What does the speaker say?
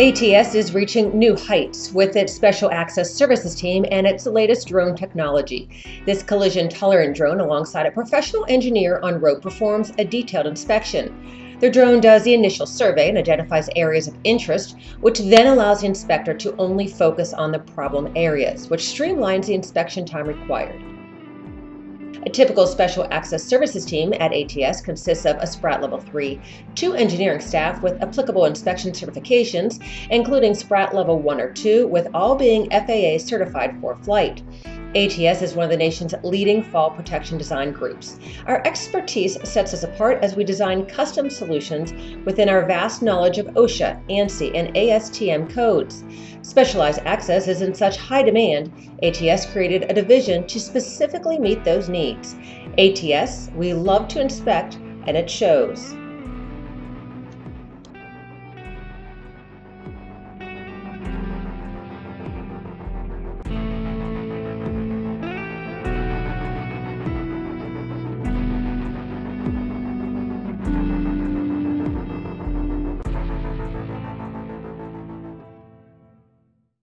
ATS is reaching new heights with its Special Access Services team and its latest drone technology. This collision-tolerant drone, alongside a professional engineer on road, performs a detailed inspection. The drone does the initial survey and identifies areas of interest, which then allows the inspector to only focus on the problem areas, which streamlines the inspection time required. A typical Special Access Services team at ATS consists of a SPRAT Level 3, 2 engineering staff with applicable inspection certifications, including SPRAT Level 1 or 2, with all being FAA certified for flight. ATS is one of the nation's leading fall protection design groups. Our expertise sets us apart as we design custom solutions within our vast knowledge of OSHA, ANSI, and ASTM codes. Specialized access is in such high demand, ATS created a division to specifically meet those needs. ATS, we love to inspect, and it shows.